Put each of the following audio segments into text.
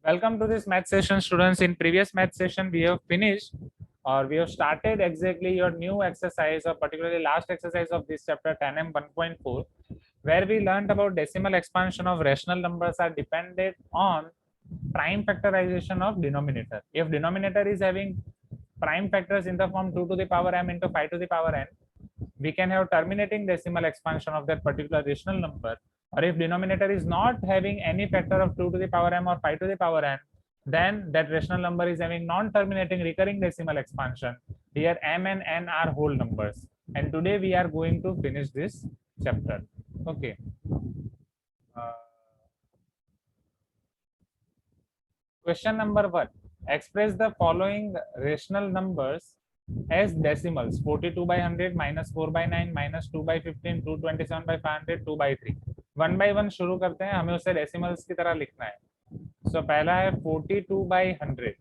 Welcome to this math session, students. In previous math session, we have finished or we have started exactly your new exercise, or particularly last exercise of this chapter 10M 1.4, where we learned about decimal expansion of rational numbers are dependent on prime factorization of denominator. If denominator is having prime factors in the form 2 to the power m into 5 to the power n, we can have terminating decimal expansion of that particular rational number. Or if denominator is not having any factor of 2 to the power m or 5 to the power n, then that rational number is having non-terminating recurring decimal expansion. Here m and n are whole numbers, and today we are going to finish this chapter. Okay. Question number 1. Express the following rational numbers as decimals: 42 by 100, minus 4 by 9, minus 2 by 15, 227 by 500, 2 by 3. One by one शुरू करते हैं, हमें उसे decimals की तरह लिखना है. सो पहला है 42 बाई 100.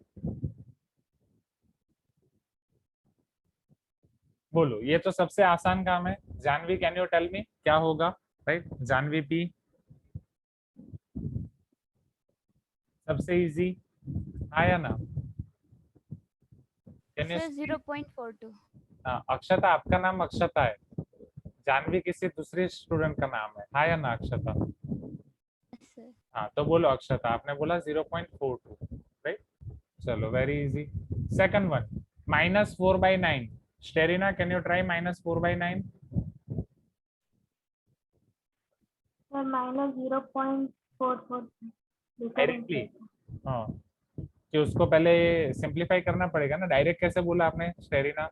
बोलो, ये तो सबसे आसान काम है. Janvi, can you tell me क्या होगा? राइट, जानवी पी, सबसे इजी. हाँ या ना? Can you? 0.42. अक्षता, आपका नाम अक्षता है. जानवी किसी दूसरी स्टूडेंट का नाम है. हाँ या ना अक्षता? Yes, sir. हाँ, तो बोलो अक्षता, आपने बोला 0.42, राइट. चलो, very easy. Second one, minus 4/9. Sterina, can you try minus 4/9? Sir -0.44 directly. हाँ, कि उसको पहले सिंप्लीफाई करना पड़ेगा ना. डायरेक्ट कैसे बोला आपने स्टेरिना?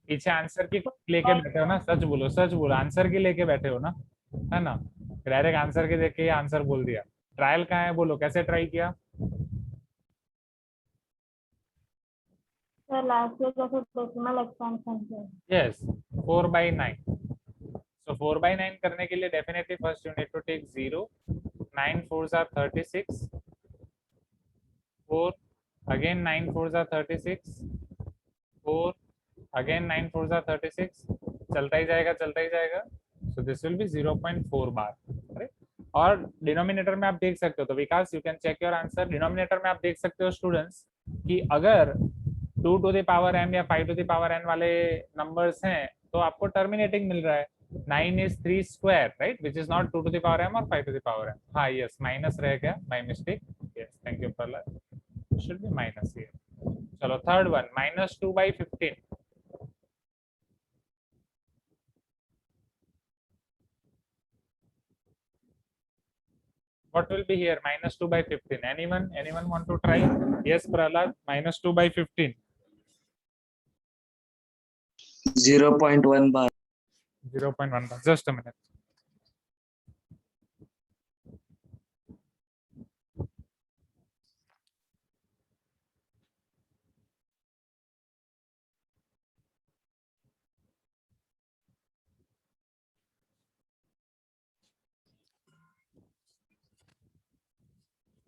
पीछे आंसर की लेके बैठे हो ना? सच बोलो, सच बोलो, आंसर की लेके बैठे हो ना, है ना? डायरेक्ट आंसर के देख के आंसर बोल दिया. ट्रायल कहाँ है? बोलो, कैसे ट्राई किया? सर लास्ट ईयर जैसे डेसिमल एक्सपेंशन से. यस, 4/9. सो 4/9 करने के लिए definitely first you need to take 0. 9 4s are 36. 4 again, 9 4s are 36. 4 again, 9 4s are 36. चलता ही जाएगा, चलता ही जाएगा. So this will be 0.4 bar. Right. और डिनोमिनेटर में आप देख सकते हो, तो Vikas you can check your answer. Denominator में आप देख सकते हो स्टूडेंट्स कि अगर 2 टू द पावर m या 5 टू द पावर n वाले नंबर्स हैं, तो आपको टर्मिनेटिंग मिल रहा है. 9 is 3 square, right, which is not 2 to the power m or 5 to the power m. हाँ, yes, माइनस रह गया by mistake. Yes, thank you Prahlad. Should be minus here. चलो, third one, minus 2/15. What will be here? minus 2/15. Anyone want to try? Yes, Prahlad, minus 2/15. 0.1 bar. 0.1 bar. Just a minute.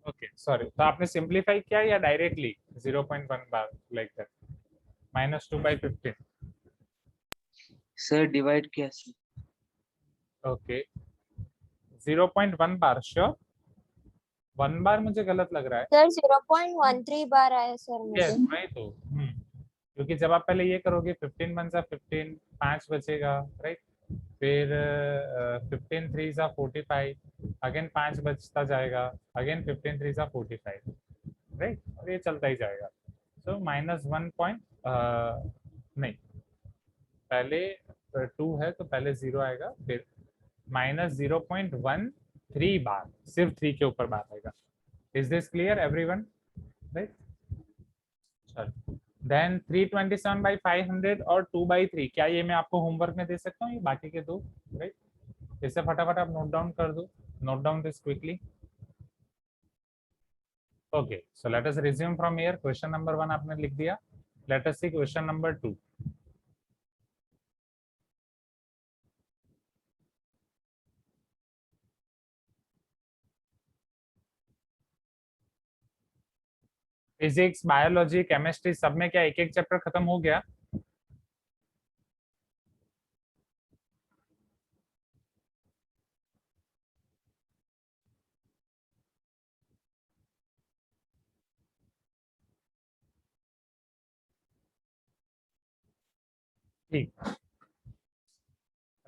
Okay, sorry. तो आपने simplify किया या directly 0.1 bar like that? minus 2/15. Sir divide किया sir. Okay, 0.1 बार. Sure? 1 बार मुझे गलत लग रहा है. सर 0.13 बार आया सर मुझे. यस, वही तो. क्योंकि जब आप पहले ये करोगे 15 1 सा 15, 5 बचेगा, राइट. फिर 15 3 सा 45, अगेन 5 बचता जाएगा, अगेन 15 3 सा 45, राइट. और ये चलता ही जाएगा. सो -1 नहीं, पहले 2 है तो पहले 0 आएगा, फिर -0.13 बार, सिर्फ 3 के ऊपर बार आएगा. Is this clear everyone? Right. चलो, देन 327/500 और 2/3. क्या ये मैं आपको होमवर्क में दे सकता हूँ, ये बाकी के दो? राइट. इसे फटाफट आप नोट डाउन कर दो. Note down this quickly. Okay, so let us resume from here. Question number 1 आपने लिख दिया. Let us see question number 2. Physics, biology, chemistry, सब में क्या एक एक चैप्टर खत्म हो गया? ठीक,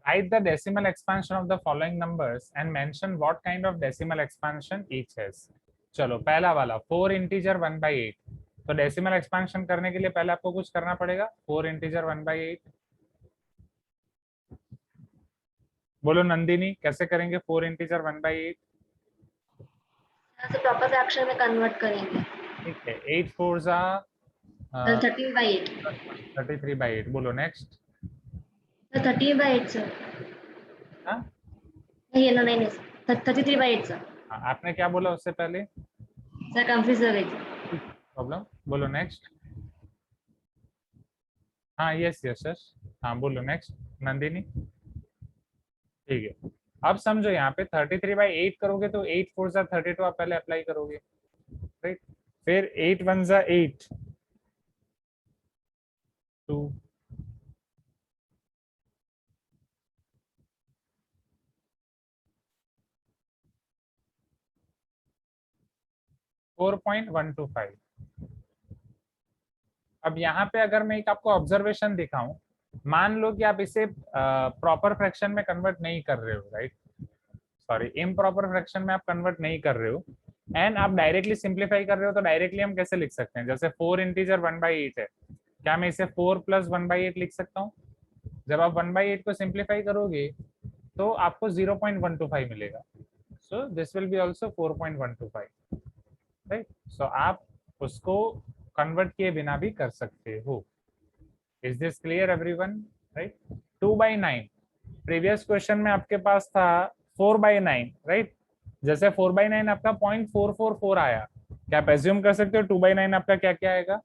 write the decimal expansion of the following numbers and mention what kind of decimal expansion each has. चलो पहला वाला 4 इंटीजर 1/8, तो डेसिमल एक्सपेंशन करने के लिए पहले आपको कुछ करना पड़ेगा। 4 इंटीजर 1/8, बोलो नंदिनी कैसे करेंगे 4 इंटीजर 1/8? प्रॉपर फ्रैक्शन में कन्वर्ट करेंगे। ठीक है, 8 4 जा 13/8, 33/8, बोलो नेक्स्ट। 30/8 सर। हाँ नहीं नहीं नहीं सर, 33/8 सर। हाँ, आपने क्या बोला उससे पहले? सर कंफ्यूज हो गई थी। प्रॉब्लम, बोलो नेक्स्ट। हाँ यस यस यस, हाँ बोलो नेक्स्ट नंदिनी। ठीक है, अब समझो यहाँ पे 33/8 करोगे तो 8 4 जा 32 आप पहले अप्लाई करोगे, राइट? फिर 8 1 जा 8 2 4.125। अब यहाँ पे अगर मैं एक आपको ऑब्जर्वेशन दिखाऊं, मान लो कि आप इसे प्रॉपर फ्रैक्शन में कन्वर्ट नहीं कर रहे हो, राइट? सॉरी, इम्प्रॉपर फ्रैक्शन में आप कन्वर्ट नहीं कर रहे हो एंड आप डायरेक्टली सिंप्लीफाई कर रहे हो, तो डायरेक्टली हम कैसे लिख सकते हैं? जैसे 4 इंटीजर 1/8 है, क्या मैं इसे 4 + 1/8 लिख सकता हूँ? जब आप 1/8 को सिंप्लीफाई करोगे तो आपको 0.125 मिलेगा। So this will be also 4.125, right? सो आप उसको कन्वर्ट किए बिना भी कर सकते हो। Is this clear everyone, right? 2/9, previous question में आपके पास था 4/9, राइट? जैसे 4/9 आपका 0.444 आया, क्या आप एज्यूम कर सकते हो 2/9 आपका क्या क्या आएगा?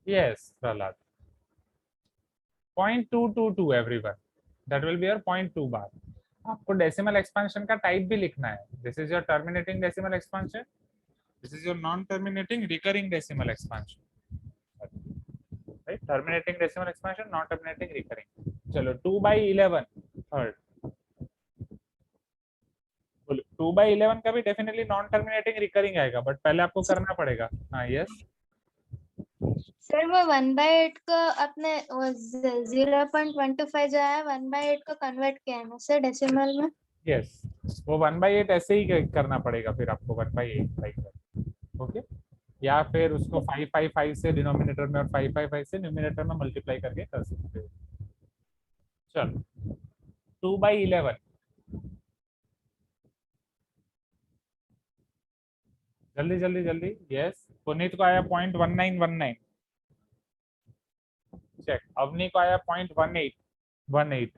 Yes Prahlad, 0.222 everyone, that will be your 0.2 बार। आपको डेसिमल एक्सपेंशन का टाइप भी लिखना है। This is your terminating decimal expansion, this is your non-terminating recurring decimal expansion, right? Terminating decimal expansion, non-terminating recurring। चलो 2/11 थर्ड, बोलो 2/11 का भी डेफिनेटली नॉन टर्मिनेटिंग रिकरिंग आएगा, बट पहले आपको करना पड़ेगा। हाँ यस सर वो 1/8 को अपने 0.125 जो है 1/8 को कन्वर्ट किया है ना सर डेसिमल में। यस, वो 1/8 ऐसे ही करना पड़ेगा फिर आपको 1/8 लाइक, ओके? या फिर उसको 555 से डिनोमिनेटर में और 555 से न्यूमिनेटर में मल्टीप्लाई करके कर सकते हो। चलो 2/11, जल्दी जल्दी जल्दी। यस, पुनीत को आया 0.1919, चेक। अवनी को आया 0.1818,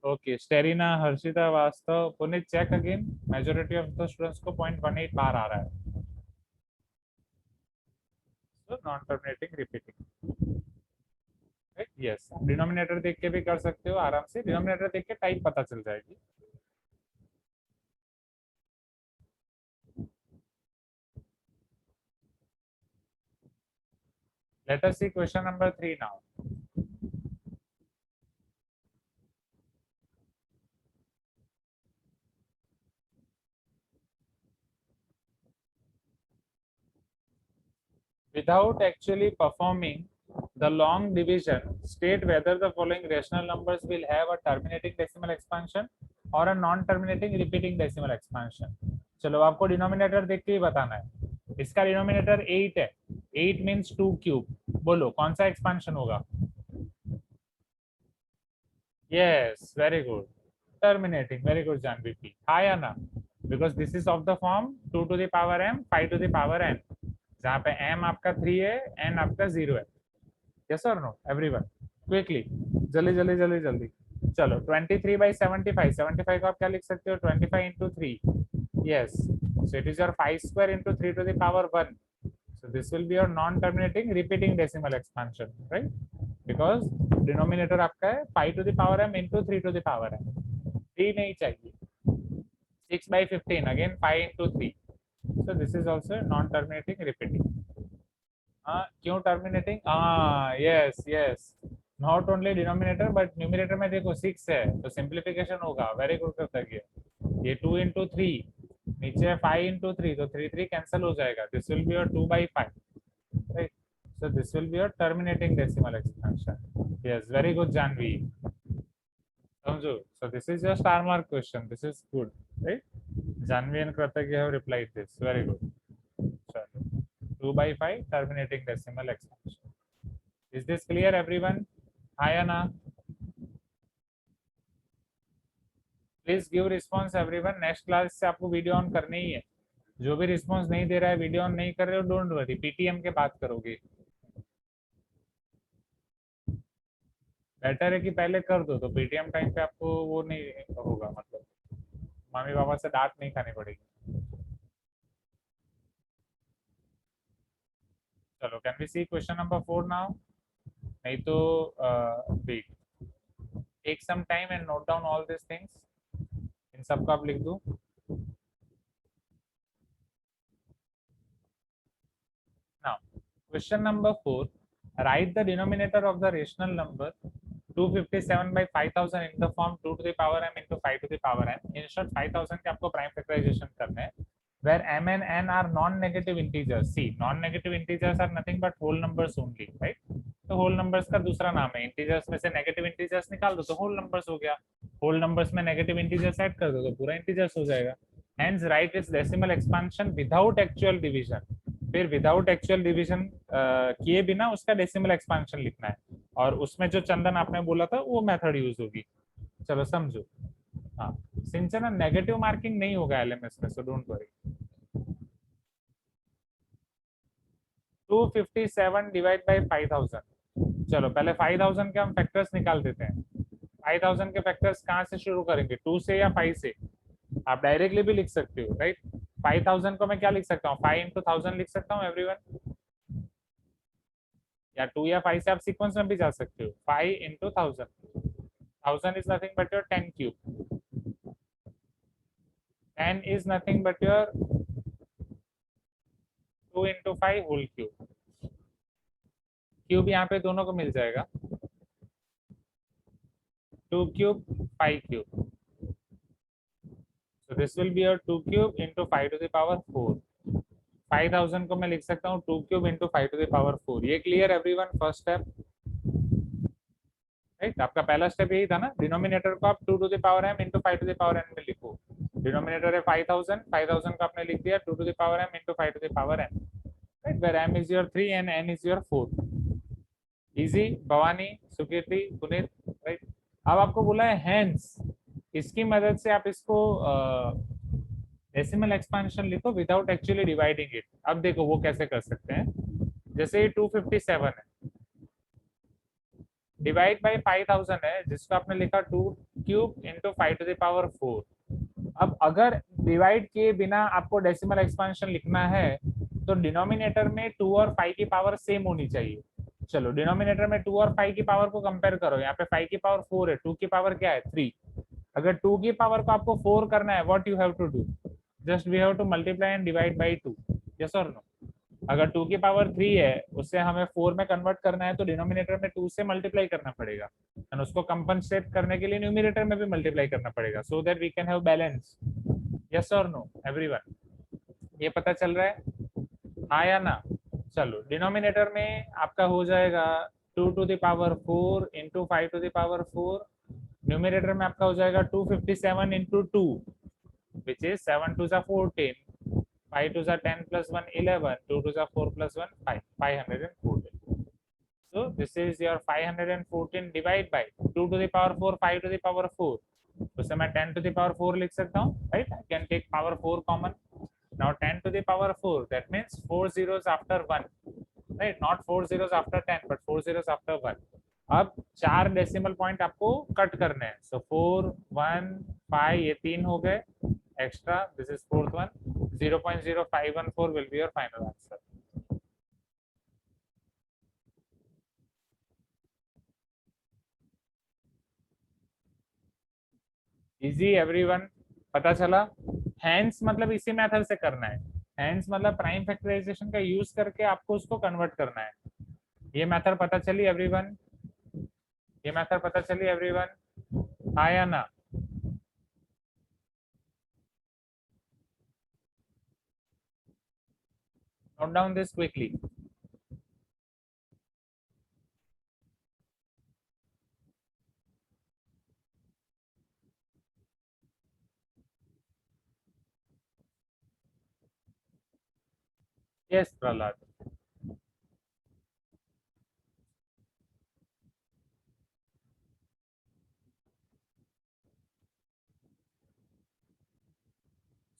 ओके। स्टेरिना, Harshita, Vastav, Puneet check again. Majority of the students को 0.18 बार आ रहा है, so non terminating repeating, right? Yes, denominator देख के भी कर सकते हो आराम से, डिनोमिनेटर देख के टाइप पता चल जाएगी। Let us see question number 3 now. Without actually performing the long division, state whether the following rational numbers will have a terminating decimal expansion or a non-terminating repeating decimal expansion. चलो आपको denominator देख के ही बताना है। इसका denominator 8 है, 8 means 2 cube, बोलो कौन सा एक्सपेंशन होगा? Yes, very good, terminating, very good Janvi P, हाँ या ना? Because this is of the form 2 to the power m 5 to the power n, जहाँ पे m आपका 3 है, n आपका 0 है। यस और नो एवरीवन? क्विकली, जल्दी जल्दी जल्दी जल्दी। चलो 23/75, 75 को आप क्या लिख सकते हो? 25 into 3, yes, so it is your 5 square into 3 to the power 1, so this will be your non-terminating repeating decimal expansion, right? Because denominator आपका है 5 to the power m into 3 to the power m, 3 नहीं चाहिए। 6/15, again 5 into 3, so this is also non-terminating repeating। क्यों terminating? Yes yes, not only denominator but numerator में देखो 6 है तो simplification होगा। वेरी गुड करता है ये 2 into 3, नीचे 5 into 3, तो 3 3 कैंसिल हो जाएगा। This will be your 2/5, right? So this will be your terminating decimal expansion. Yes, very good, Janvi. Samjhu. So this is your star mark question. This is good, right? Janvi and Kratak, you have replied this. Very good. Chalo. 2/5 terminating decimal expansion. Is this clear, everyone? Hi, Anna. Please give response, everyone. Next class से आपको video on करनी ही है. जो भी response नहीं दे रहा है, video on नहीं कर रहे हो, डोंट वरी, पीटीएम के बात करोगे. बेटर है कि पहले कर दो, तो पीटीएम टाइम पे आपको वो नहीं होगा, मतलब मम्मी पापा से डांट नहीं खानी पड़ेगी. चलो, can we see question number 4 now? नहीं तो wait, take some time and note down all this things. इन सबको आप लिख दो. Now question number 4, write the denominator of the rational number 257 by 5000 in the form 2 to the power m into 5 to the power n. In short, 5000 के आपको prime factorisation करना है, where m and n are non-negative integers. See, non-negative integers are nothing but whole numbers only, right? तो whole numbers का दूसरा नाम है. Integers में से नेगेटिव इंटीजर्स निकाल दो तो whole numbers हो गया. whole numbers में नेगेटिव इंटीजर्स ऐड कर दो तो पूरा इंटीजर्स हो जाएगा. Hence, write its decimal expansion without actual division. फिर विदाउट एक्चुअल डिवीजन किए बिना उसका डेसिमल एक्सपांशन लिखना है, और उसमें जो चंदन आपने बोला था वो मेथड यूज होगी. चलो समझो. हाँ, सिंचना नेगेटिव मार्किंग नहीं होगा एलएमएस में, so don't worry. 257 divide by 5000. चलो पहले 5000 के हम फैक्टर्स निकाल देते हैं. 5000 के फैक्टर्स कहाँ से शुरू करेंगे, 2 से या 5 से? आप डायरेक्टली भी लिख सकते हो, राइट? 5000 को मैं क्या लिख सकता हूँ, 5 into 1000 लिख सकता हूँ एवरीवन, या 2 या 5 से आप सीक्वेंस में भी जा सकते हो. 5 into 1000, 1000 is nothing but your 10 cube, 10 is nothing but your 2 into 5 whole cube. Cube यहाँ पे दोनों को मिल जाएगा, 2 cube 5 cube. So this will be your 2 cube into 5 to the power 4. 5000 को मैं लिख सकता हूँ 2 cube into 5 to the power 4. ये clear everyone? First step, right? आपका पहला स्टेप यही था ना, डिनोमिनेटर को आप 2 to the power m into 5 to the power n में लिखो. डिनोमिनेटर है 5000, 5000 को आपने लिख दिया 2 to the power m into 5 to the power n, right? Where m is your 3 and n is your 4. Easy, Bhavani, Sukirti, Puneet, right? अब आपको बोला है हैंस, इसकी मदद से आप इसको डेसिमल एक्सपांशन लिखो विदाउट एक्चुअली डिवाइडिंग इट. अब देखो वो कैसे कर सकते हैं. जैसे ये 257 है, डिवाइड बाय 5000 है, जिसको आपने लिखा 2 cube into 5 to the power 4. अब अगर डिवाइड किए बिना आपको डेसिमल एक्सपांशन लिखना है तो डिनोमिनेटर में 2 और 5 की पावर सेम होनी चाहिए. चलो डिनोमिनेटर में 2 और 5 की पावर को कंपेयर करो. यहाँ पे 5 की पावर 4 है, 2 की पावर क्या है, 3. अगर 2 की पावर को आपको 4 करना है, what you have to do, just we have to multiply and divide by 2. Yes और नो? अगर 2 की पावर 3 है, उससे हमें 4 में कन्वर्ट करना है तो डिनोमिनेटर में 2 से मल्टीप्लाई करना पड़ेगा, एंड उसको कंपनसेट करने के लिए न्यूमरेटर में भी मल्टीप्लाई करना पड़ेगा, so that we can have balance. Yes और नो एवरीवन? ये पता चल रहा है, हाँ या ना? चलो डिनोमिनेटर में आपका हो जाएगा 2 to the power 4 into 5 to the power 4. Numerator में आपका हो जाएगा 257 into 2, which is 7 to the 14, 5 to the 10 plus 1 11, 2 to the 4 plus 1 5, 514. So this is your 514 divide by 2 to the power 4, 5 to the power 4. उससे मैं 10 to the power 4 लिख सकता हूँ, right? I can take power 4 common. Now 10 to the power 4, that means 4 zeros after 1, right? Not 4 zeros after 10, but 4 zeros after 1. अब 4 decimal point आपको cut करने हैं. सो 4 1 5 ये 3 हो गए extra. This is fourth one. 0.0514 will be your final answer. Easy everyone? पता चला? Hence मतलब इसी मेथड से करना है. हैंस मतलब प्राइम फैक्टराइजेशन का यूज करके आपको उसको कन्वर्ट करना है. ये मेथड पता चली एवरीवन? ये मेथड पता चली एवरीवन? हाँ या ना? Note down this quickly. Yes, Prahlad.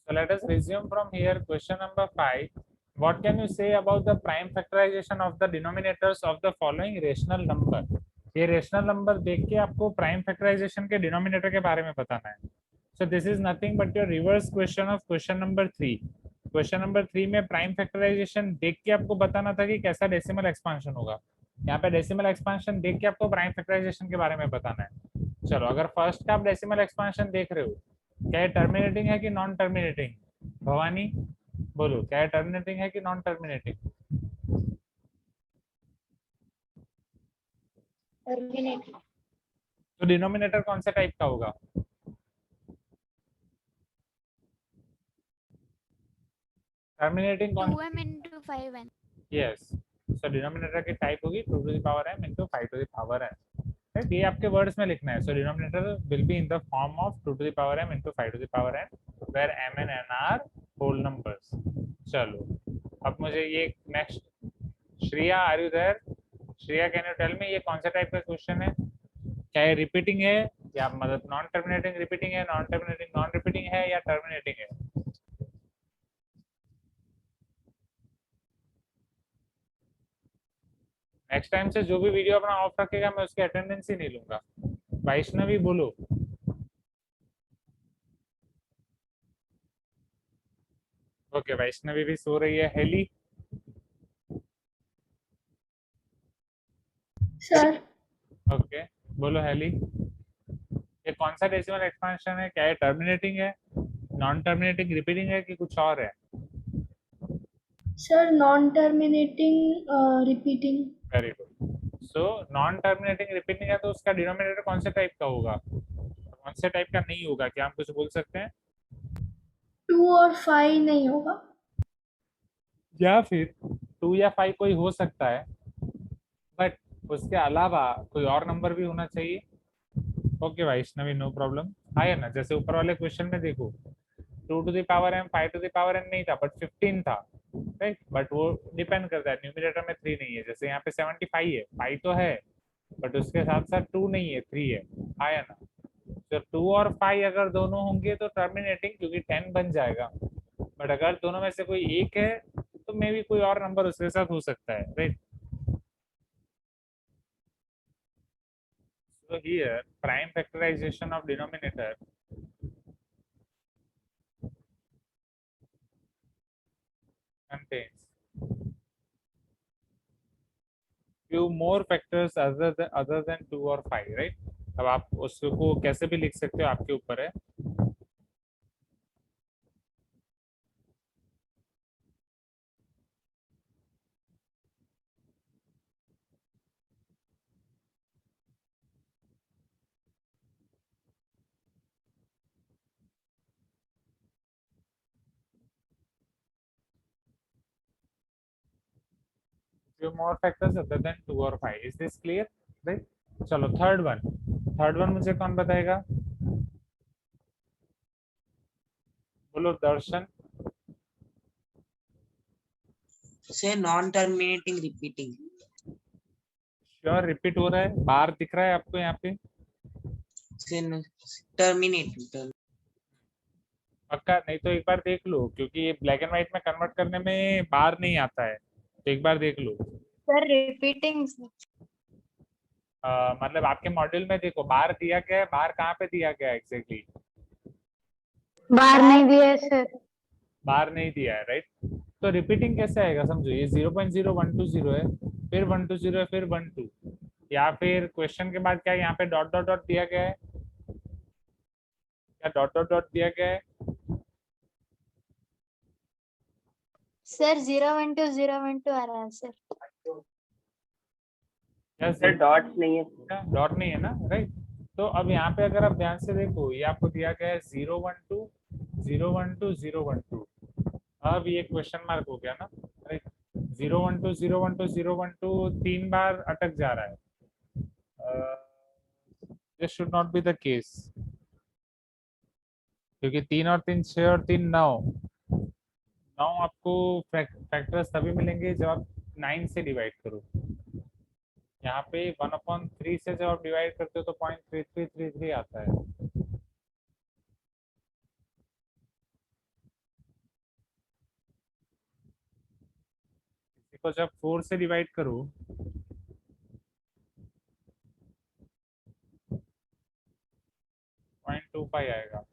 So let us resume from here. Question number 5. What can you say about the prime factorization of the denominators of the following rational number? ये rational number देख के आपको prime factorization के denominator के बारे में बताना है. So this is nothing but your reverse question of question number 3. Question number 3 में prime factorization देख के आपको बताना था कि कैसा decimal expansion होगा. यहाँ पे decimal expansion देख के आपको prime factorization के बारे में बताना है. चलो, अगर फर्स्ट का आप decimal expansion देख रहे हो, क्या ये टर्मिनेटिंग है कि नॉन टर्मिनेटिंग? भवानी बोलो, क्या ये टर्मिनेटिंग है कि नॉन टर्मिनेटिंग? टर्मिनेटिंग। तो डिनोमिनेटर कौन सा टाइप का होगा? टर्मिनेटिंग कौन? 2m into 5n. यस, सो डिनोमिनेटर की टाइप होगी 2 to the power m into 5 to the power n. Right, ये आपके वर्ड्स में लिखना है. सो denominator will be in the form of 2 to the power m into 5 to the power n, where m and n are whole numbers. चलो, अब मुझे ये next, Shreya are you there? Shreya, can you tell me ये कौन सा type का question है? क्या ये रिपीटिंग है या मतलब नॉन टर्मिनेटिंग रिपीटिंग है, नॉन टर्मिनेटिंग नॉन रिपीटिंग है, या टर्मिनेटिंग है? नेक्स्ट टाइम से जो भी वीडियो अपना ऑफ रखेगा मैं उसकी अटेंडेंस ही नहीं लूंगा. वैष्णवी बोलो. ओके, वैष्णवी भी सो रही है. हेली, सर ओके बोलो हेली. ये कौन सा डेसिमल एक्सपेंशन है? क्या ये टर्मिनेटिंग है, नॉन टर्मिनेटिंग रिपीटिंग है कि कुछ और है? Sir non terminating repeating. Very good. So non terminating repeating है तो उसका डिनोमिनेटर कौन से टाइप का होगा, कौन से टाइप का नहीं होगा? क्या हम कुछ बोल सकते हैं? 2 और 5 नहीं होगा। या फिर 2 या 5 कोई हो सकता है, बट उसके अलावा कोई और नंबर भी होना चाहिए. Okay Vaishnavi, no problem. आया ना, जैसे ऊपर वाले क्वेश्चन में देखो 2 to the power m 5 to the power n नहीं था बट 15 था, राइट. बट वो डिपेंड करता है, न्यूमरेटर में 3 नहीं है. जैसे यहाँ पे 75 है, 5 तो है बट उसके साथ साथ 2 नहीं है, 3 है. आया ना. तो 2 और 5 अगर दोनों होंगे तो टर्मिनेटिंग, क्योंकि 10 बन जाएगा. बट अगर दोनों में से कोई एक है तो मे भी कोई और नंबर उसके साथ हो सकता है, right. So here prime factorization of denominator contains few more factors other than 2 or 5, right. अब आप उसको कैसे भी लिख सकते हो, आपके ऊपर है. few more factors other than 2 or 5. Is this clear, right? चलो थर्ड वन मुझे कौन बताएगा? बोलो दर्शन. से non terminating repeating. Sure repeat हो रहा है? बार दिख रहा है आपको यहाँ पे? से टर्मिनेटिंग. पक्का? नहीं तो एक बार देख लो, क्योंकि ये ब्लैक एंड व्हाइट में कन्वर्ट करने में बार नहीं आता है, तो एक बार देख लो. Sir repeating. मतलब आपके मॉड्यूल में देखो बार दिया गया है, बार कहाँ पे दिया गया है एग्जैक्टली? बाहर नहीं दिया है सर। बार नहीं दिया है, राइट. तो रिपीटिंग कैसे आएगा? समझो ये 0.0120 है, फिर 120 है, फिर 12, या फिर क्वेश्चन के बाद क्या यहाँ पे डॉट डॉट डॉट दिया गया है? क्या डॉट डॉट डॉट दिया गया है? सर 012 आ रहा है सर। सर डॉट नहीं है। डॉट नहीं है ना, राइट. तो अब यहाँ पे अगर आप ध्यान से देखो, ये आपको दिया गया है 012 012 012. अब ये क्वेश्चन मार्क हो गया ना, राइट. 012 012 012 3 बार अटक जा रहा है. This should not be the case, क्योंकि 3 और 3 6 और 3 9, नाउ आपको फैक्टर्स तभी मिलेंगे जब आप 9 से डिवाइड करो। यहाँ पे 1/3 से जब आप डिवाइड करते हो तो 0.3333 आता है। इसी को जब 4 से डिवाइड करो 0.25 आएगा।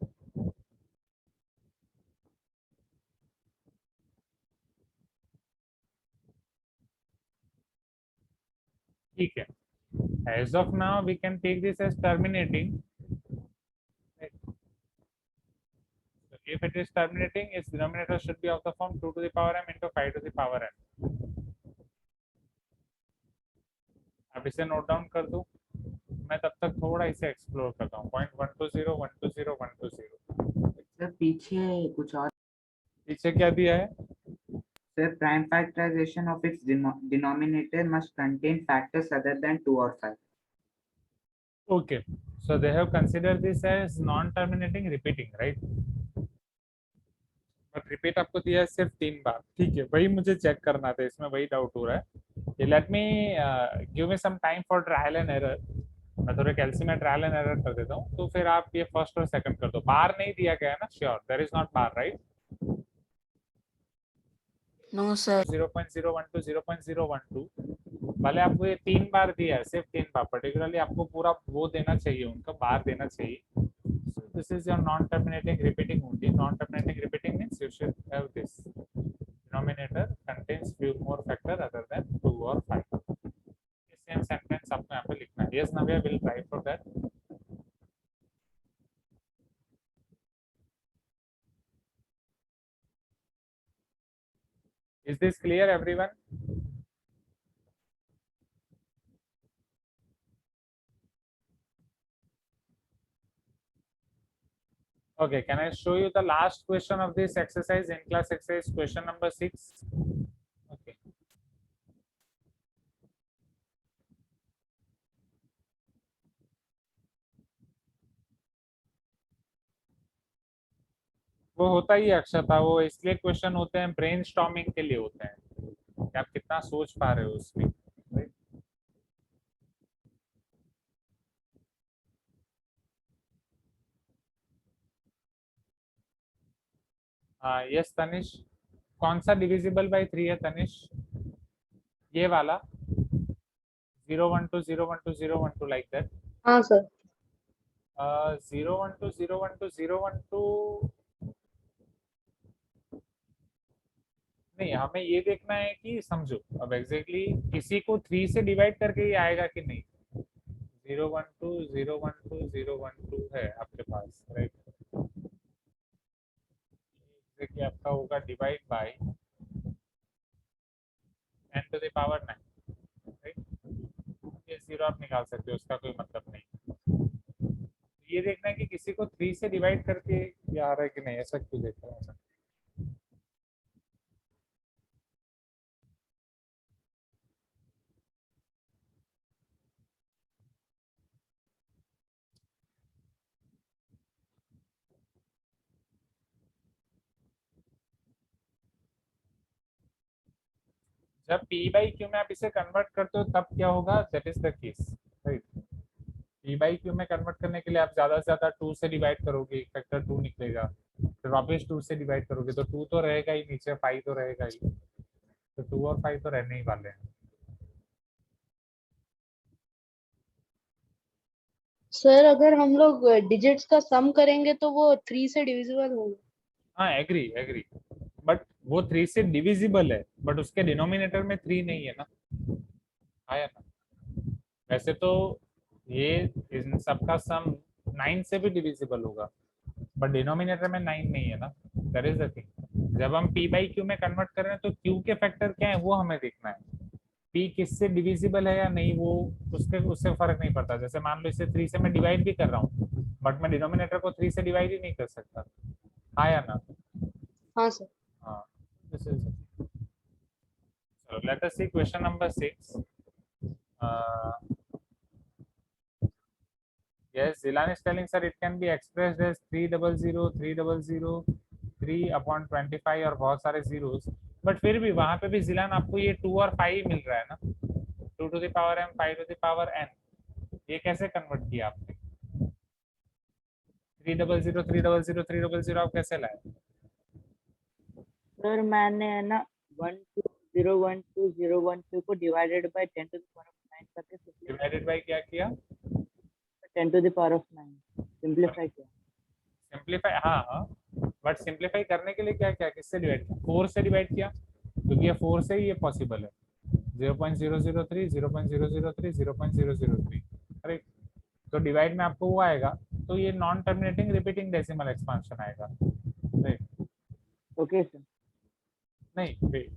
ठीक है, as of now we can take this as terminating. So if it is terminating, its denominator should be of the form 2 to the power m into 5 to the power n. अब इसे note down कर दूं, मैं तब तक थोड़ा इसे explore करता हूँ। 0.120 120 120 सर पीछे कुछ और पीछे क्या दिया है? Sir prime factorization of its denominator must contain factors other than 2 or 5. Okay, so they have considered this as non-terminating repeating, right? But repeat आपको दिया है सिर्फ 3 बार। ठीक है, वही मुझे चेक करना था, इसमें वही डाउट हो रहा है। Let me give me some time for trial and error. मैं थोड़े कैल्सी में ट्रायल एंड एरर कर देता हूँ, तो फिर आप ये फर्स्ट और सेकंड कर दो। बार नहीं दिया गया है ना? Sure, there is not bar, right? No sir 0.012 0.012 भले आपको ये 3 बार दिया है, सिर्फ 3 बार, पर्टिकुलरली आपको पूरा वो देना चाहिए, उनका बार देना चाहिए। So this is your non-terminating repeating only. Non-terminating repeating means you should have this denominator contains few more factor other than 2 or 5. ये same sentence आपको यहाँ पे लिखना है। Yes, Navya will try for that. Is this clear, everyone? Okay, can I show you the last question of this exercise, in class exercise question number 6? Okay. वो होता ही है अक्षता, वो इसलिए क्वेश्चन होते हैं, ब्रेनस्टॉर्मिंग के लिए होते हैं कि आप कितना सोच पा रहे हो उसमें। हाँ यस तनिष, कौन सा डिविजिबल बाय 3 है तनिष? ये वाला 012 012 012 लाइक दैट। हाँ सर 012 012 012 नहीं, हमें ये देखना है कि समझो अब एग्जैक्टली किसी को 3 से डिवाइड करके ही आएगा कि नहीं। 012 012 012 है आपके पास, राइट? एग्जैक्टली आपका होगा divide by n to the power 9, right? ये 0 आप निकाल सकते हो, उसका कोई मतलब नहीं। ये देखना है कि किसी को 3 से डिवाइड करके ये आ रहा है कि नहीं, ऐसा क्यों देख रहा है? जब p बाई क्यू में आप इसे कन्वर्ट करते हो तब क्या होगा, that is the case, right? p by Q में कन्वर्ट करने के लिए आप ज्यादा से ज्यादा 2 से डिवाइड करोगे, फैक्टर 2 निकलेगा, फिर वापस 2 से डिवाइड करोगे तो 2 तो रहेगा ही, नीचे 5 तो रहेगा ही, तो 2 और 5 तो रहने ही वाले हैं। सर अगर हम लोग डिजिट्स का सम करेंगे तो वो 3 से डिविजिबल होगा। हाँ एग्री एग्री, बट वो 3 से डिविजिबल है, बट उसके डिनोमिनेटर में 3 नहीं है ना, आया ना? वैसे तो ये इन सबका सम 9 से भी डिविजिबल होगा, बट डिनोमिनेटर में 9 नहीं है ना, दैट इज द थिंग। जब हम p बाई क्यू में कन्वर्ट कर रहे हैं तो q के फैक्टर क्या है वो हमें देखना है। p किससे डिविजिबल है या नहीं वो उससे फर्क नहीं पड़ता। जैसे मान लो इसे 3 से मैं डिवाइड भी कर रहा हूँ, बट मैं डिनोमिनेटर को 3 से डिवाइड ही नहीं कर सकता, हाँ या ना? हाँ सर हाँ, this is it. So let us see question number 6. Yes, Zilan is telling, sir, it can be expressed as 300 300 3/25 और बहुत सारे जीरोस, बट फिर भी वहां पे भी जिलान आपको ये 2 और 5 मिल रहा है ना, 2 to the power m 5 to the power n। ये कैसे कन्वर्ट किया आपने? 300 300 300 आप कैसे लाए? सर मैंने है ना 12012 को divided by 10 to the power of 9 करके डिवाइडेड बाय क्या किया? 10 to the power of 9 simplify किया। सिंपलीफाई, हाँ, बट सिंपलीफाई करने के लिए क्या किया? किससे डिवाइड किया? 4 से डिवाइड किया, क्योंकि ये 4 से ही ये पॉसिबल है। 0.003 0.003 0.003, करेक्ट। तो डिवाइड में आपको वो आएगा, तो ये non terminating repeating decimal expansion आएगा, राइट? Okay sir. नहीं, वेट,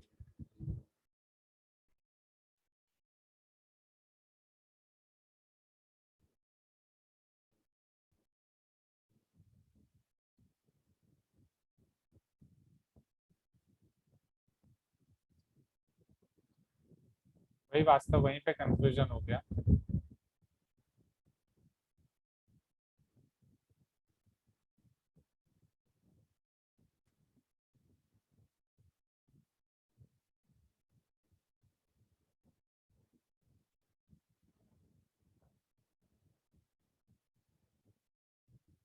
वही वास्तव, वहीं पे कंफ्यूजन हो गया।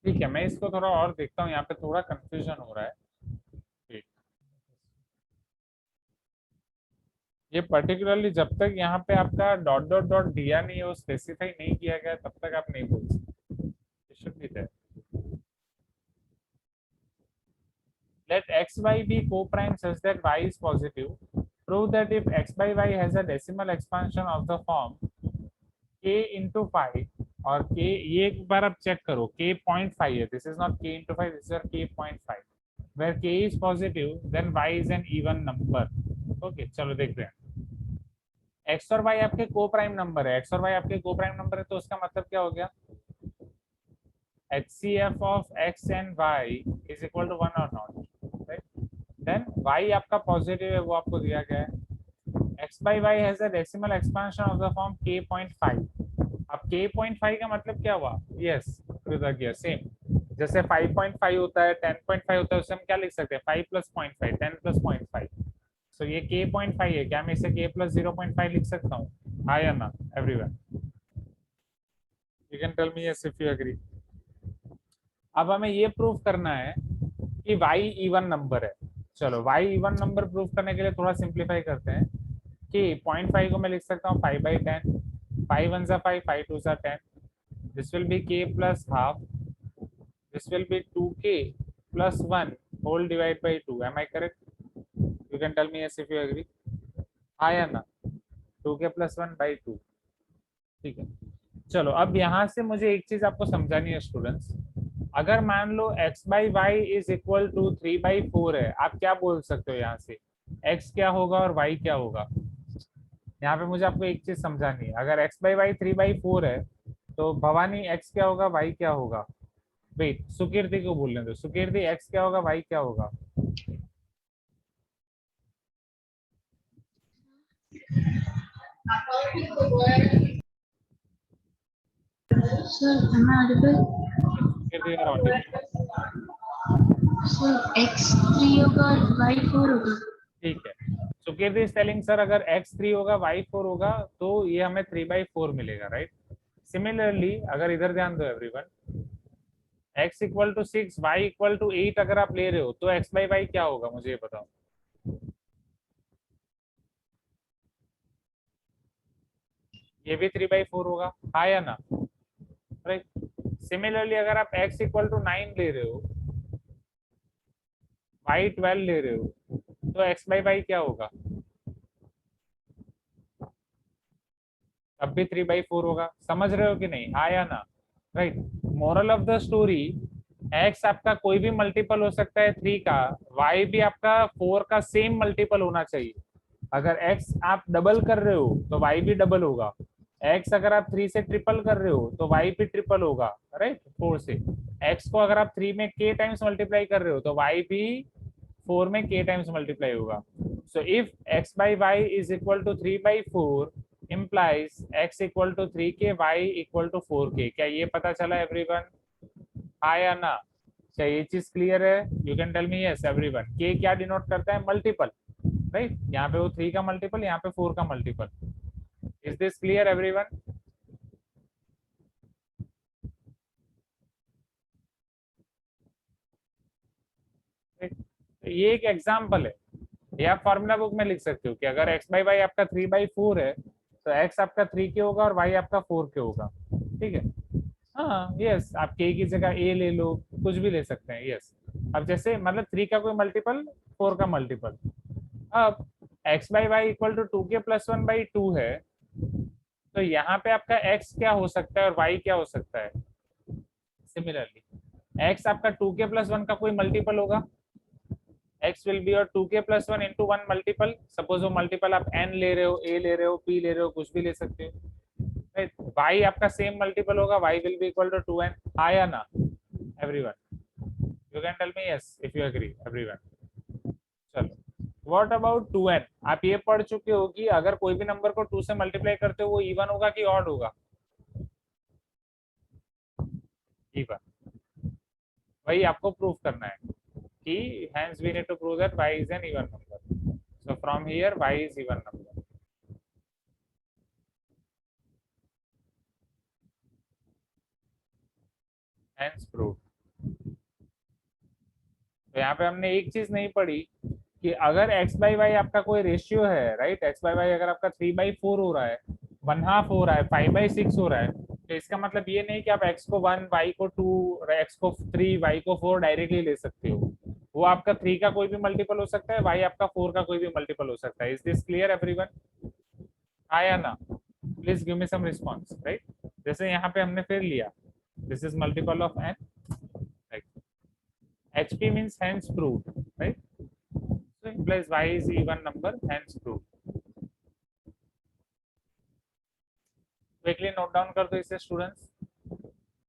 ठीक है, मैं इसको थोड़ा और देखता हूँ, यहाँ पे थोड़ा कंफ्यूजन हो रहा है। ठीक। ये पर्टिकुलरली जब तक यहाँ पे आपका डॉट डॉट डॉट दिया नहीं हो, स्पेसिफाई नहीं किया गया, तब तक आप नहीं बोल सकते। It should be there. Let xy be co-prime such that y is positive. Prove that if x by y has a decimal expansion of the form k into 5 और k, ये एक बार आप चेक करो, k 0.5 है, this is not k into 5, this is your k 0.5, where k is positive then y is an even number। Okay, चलो देखते हैं। x और y आपके को प्राइम नंबर है, x और y आपके को प्राइम नंबर है, तो उसका मतलब क्या हो गया? HCF of x and y is equal to 1 or not, right? Then y आपका पॉजिटिव है, वो आपको दिया गया है। x by y has a decimal expansion of the form k.5। अब k.5 का मतलब क्या हुआ? यस, कृतज्ञ, सेम जैसे 5.5 होता है, 10.5 होता है, उसे हम क्या लिख सकते हैं? 5 + 0.5, 10 + 0.5। सो ये k.5 है, क्या मैं इसे k + 0.5 लिख सकता हूँ? हाँ या ना everyone? You can tell me yes if you agree. अब हमें ये प्रूव करना है कि y इवन नंबर है। चलो, y इवन नंबर प्रूव करने के लिए थोड़ा सिंप्लीफाई करते हैं कि 0.5 को मैं लिख सकता हूँ 5/10, 5 1 5, 5 2 10, this will be k plus half, this will be 2k plus 1 whole divided by 2, am I correct? You can tell me yes if you agree, हाँ या ना? 2k plus 1 by 2, ठीक है। चलो, अब यहाँ से मुझे एक चीज आपको समझानी है स्टूडेंट्स। अगर मान लो x by y is equal to 3/4 है, आप क्या बोल सकते हो यहाँ से? x क्या होगा और y क्या होगा? यहाँ पे मुझे आपको एक चीज समझानी है। अगर x by y 3/4 है, तो भवानी x क्या होगा, y क्या होगा? वेट, सुकीर्ति को बोलने दो। सुकीर्ति, x क्या होगा, y क्या होगा? Sir am I audible? Sukirti यार audible। सर x 3 होगा और y 4 होगा। ठीक है, सुकीर्ति इज टेलिंग सर अगर x 3 होगा y 4 होगा तो ये हमें 3/4 मिलेगा, राइट? सिमिलरली अगर इधर ध्यान दो एवरीवन, x = 6 y = 8 अगर आप ले रहे हो तो x by y क्या होगा, मुझे ये बताओ। ये भी 3/4 होगा, हाँ या ना? राइट। सिमिलरली अगर आप x = 9 ले रहे हो, y 12 ले रहे हो, तो x by y क्या होगा? अब भी 3/4 होगा। समझ रहे हो कि नहीं, हाँ या ना? Right. Moral of the story, x आपका कोई भी मल्टीपल हो सकता है 3 का, y भी आपका 4 का सेम मल्टीपल होना चाहिए। अगर x आप डबल कर रहे हो तो y भी डबल होगा, x अगर आप 3 से ट्रिपल कर रहे हो तो y भी ट्रिपल होगा, राइट? 4 से। x को अगर आप 3 में k टाइम्स मल्टीप्लाई कर रहे हो तो y भी 4 में k टाइम्स मल्टीप्लाई होगा। So if x by y is equal to 3/4 implies x equal to 3k, y equal to 4k। क्या ये पता चला एवरीवन, हाँ या ना? क्या ये चीज क्लियर है? You can tell me yes everyone. K क्या डिनोट करता है? Multiple, right? यहाँ पे वो 3 का मल्टीपल, यहाँ पे 4 का multiple. Is this clear everyone? ये एक एग्जाम्पल है, ये आप फॉर्मूला बुक में लिख सकते हो कि अगर x बाई वाई आपका 3/4 है तो x आपका 3 के होगा और y आपका 4 के होगा, ठीक है? हाँ यस, आप k की जगह a ले लो, कुछ भी ले सकते हैं, यस। अब जैसे मतलब 3 का कोई मल्टीपल, 4 का मल्टीपल, अब x by y equal to 2k + 1/2 है, तो यहाँ पे आपका x क्या हो सकता है और y क्या हो सकता है? सिमिलरली x आपका 2k + 1 का कोई मल्टीपल होगा, x will be your 2k + 1 into 1 multiple। Suppose वो मल्टीपल आप n ले रहे हो, a ले रहे हो, p ले रहे हो, कुछ भी ले सकते हो, right? y आपका सेम मल्टीपल होगा, y will be equal to 2n। आया ना everyone? You can tell me yes if you agree everyone। चलो, what about 2n? आप ये पढ़ चुके हो कि अगर कोई भी नंबर को 2 से मल्टीप्लाई करते हो वो इवन होगा कि ऑड होगा? इवन। वही आपको प्रूफ करना है कि hence we need to prove that y is an even number। So from here y is even number। Hence proved। तो यहाँ पे हमने एक चीज नहीं पढ़ी कि अगर x बाई वाई आपका कोई रेशियो है, राइट? x बाई वाई अगर आपका 3/4 हो रहा है, 1/2 हो रहा है, 5/6 हो रहा है, तो इसका मतलब ये नहीं कि आप x को 1, y को 2, x को 3, y को 4 डायरेक्टली ले सकते हो। वो आपका 3 का कोई भी मल्टीपल हो सकता है, y आपका 4 का कोई भी मल्टीपल हो सकता है। Is this clear everyone? आया ना? Please give me some response, right? जैसे यहाँ पे हमने फिर लिया, this is multiple of n, right? HP means hence proved, right? So implies y is even number, hence proved। Quickly note down कर दो इसे स्टूडेंट्स।